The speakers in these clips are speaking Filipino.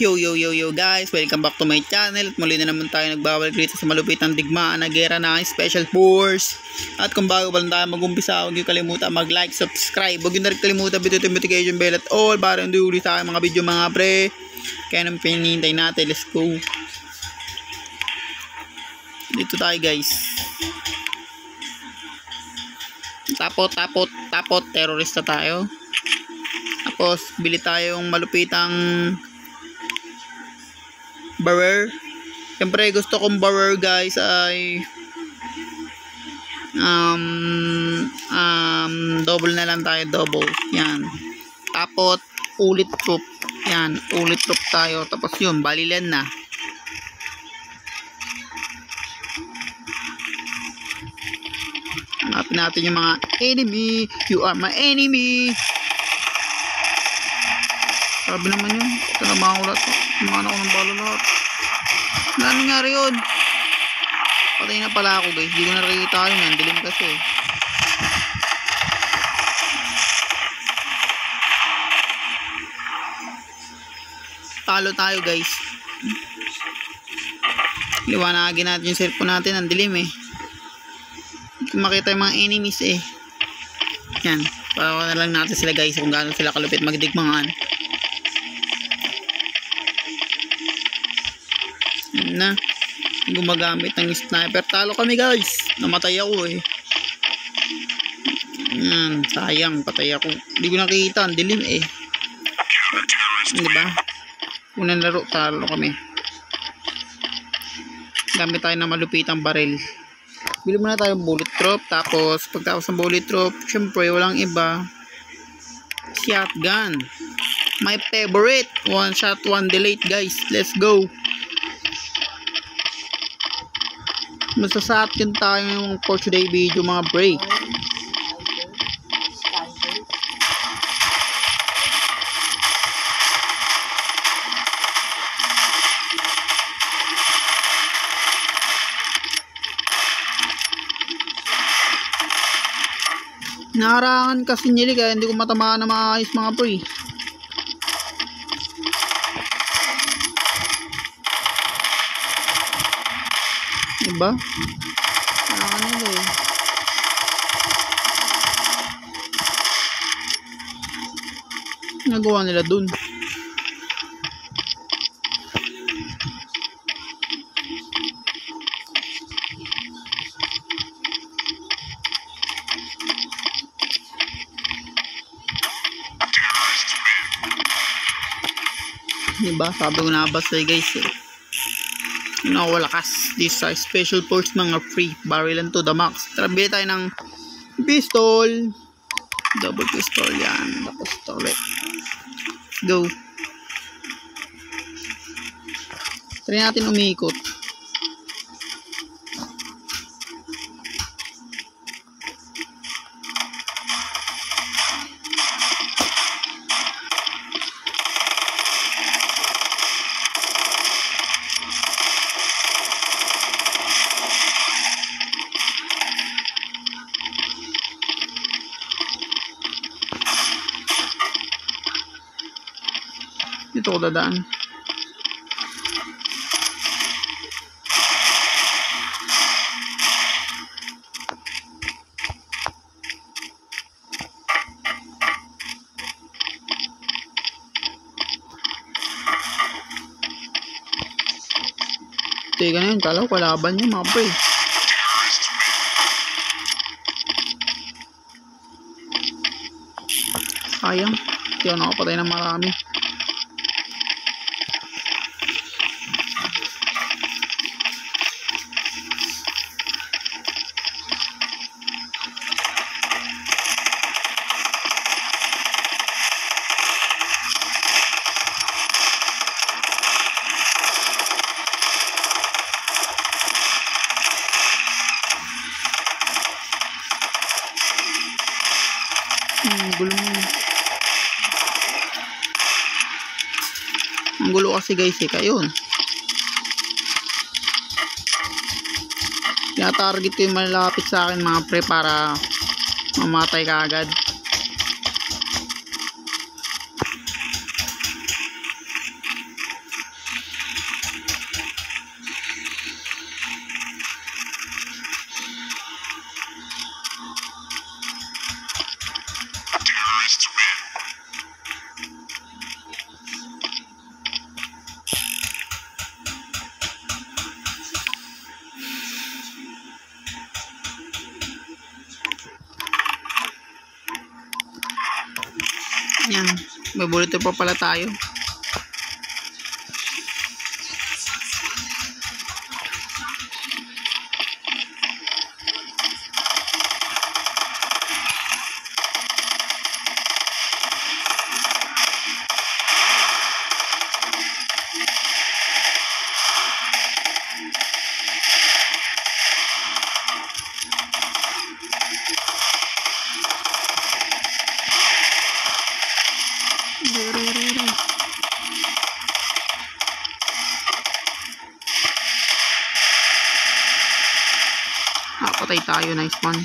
Yo yo yo yo guys, welcome back to my channel at muli na naman tayo nagbabalik dito sa malupitang digmaan na gera na Special Force. At kung bago pa lang tayo mag-umpisa, huwag niyo kalimutan mag-like, subscribe, huwag niyo na rin kalimutan bituin yung notification bell at all para hindi ulit sa aking mga video mga pre. Kaya nang pinihintay natin, let's go. Dito tayo guys. Tapot, terorista tayo. Tapos bili tayong malupitang barrier. Siyempre gusto kong barrier guys ay double na lang tayo, double. Yan. Tapos ulit troop. Yan, ulit troop tayo. Tapos yun, balilan na. Hanapin natin yung mga enemy. You are my enemy. Sabi naman yun. Ito na mga ulat. Kumahan ako ng balo lahat. Ano nangyari yun? Patay na pala ako guys. Hindi ko nakikita yun. Ang dilim kasi. Talo tayo guys. Liwanagin natin yung cellphone natin. Ang dilim eh. Hindi ko makita yung mga enemies eh. Yan. Para na lang natin sila guys kung gaano sila kalupit magdigmangan. Yan na. Gumagamit ng sniper. Talo kami guys. Namatay ako eh. Yan. Sayang. Patay ako. Hindi ko nakikita. Ang dilim eh. Diba? Unang laro. Talo kami. Gamit tayo ng malupitang baril. Bili muna tayo bullet drop. Tapos pagtapos ng bullet drop, syempre walang iba. Shotgun. My favorite. One shot, one delete guys. Let's go. Basta sa atin tayo yung for today video mga break. Naharangan kasi nila kaya hindi ko matamaan na maayos mga pre. Diba? Naharangan nila eh. Nagawa nila dun. Diba? Sabi ko na basta guys eh. Walakas. This is Special Force mga free. Barrelan to the max. Tara, bili tayo ng pistol. Double pistol yan. Tapos ito ulit. Go. Try natin umiikot. Dito ko dadaan. Teka na yun. Kala ko kalaban niya mga pre. Sayang. Hindi ako nakapatay ng marami. Gulo mo. Ang gulo kasi guys eh. Kayun. Tinatarget ko yung malapit sa akin mga pre para mamatay ka agad. Yan. May bullet pa pala tayo. Patay tayo, nice one.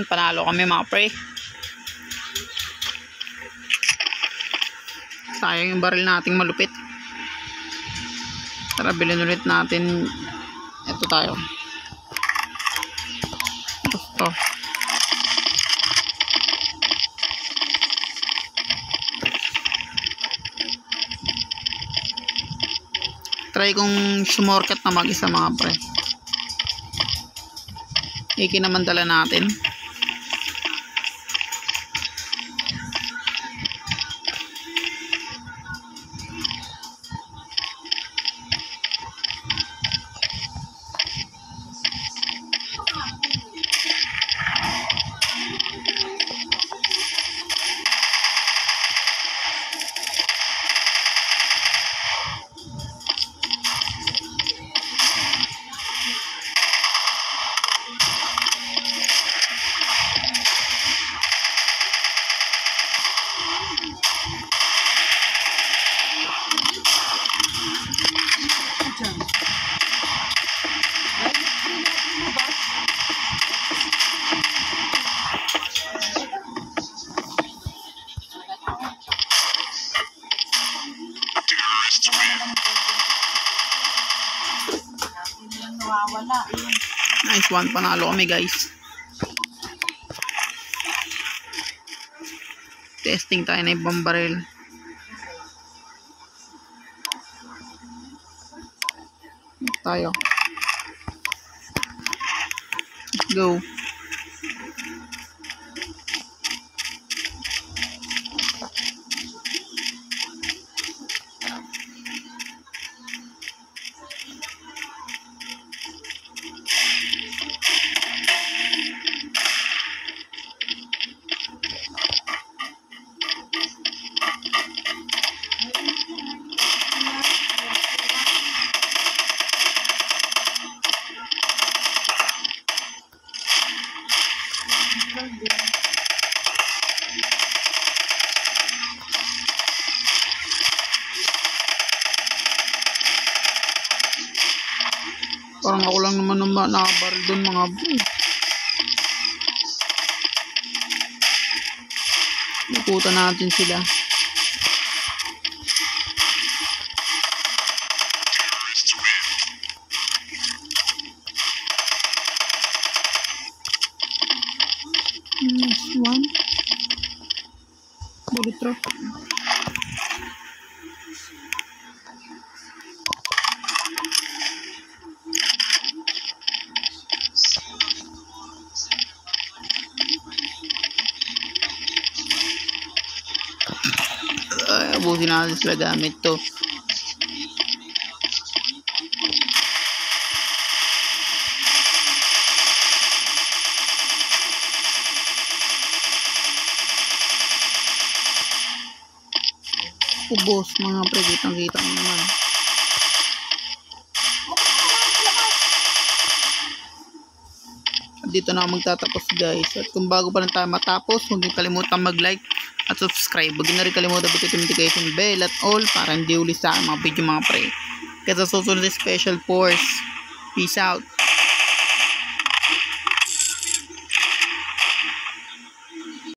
Panalo kami mga pre. Sayang yung baril nating malupit. Tara, bilhin ulit natin. Ito tayo. Ito. Try kong sumorkat na mag-isa mga pre. Iki naman dala natin. Nice one, panalo kami guys. Testing tayo na ibang baril. Tayo. Let's go. Parang ako lang naman nakabaril doon mga bro. Ikutan natin sila. Next one. Bullet drop. Abusin natin sila gamit to. Ubos mga pre, kitang-kita naman. Dito na magtatapos guys. At kung bago pa lang tayo matapos, huwag niyo kalimutan mag-like at subscribe. Huwag niyo na rin kalimutan pindutin yung notification bell at all para hindi uli sa mga video mga pre. Kaya sa susunod special force. Peace out.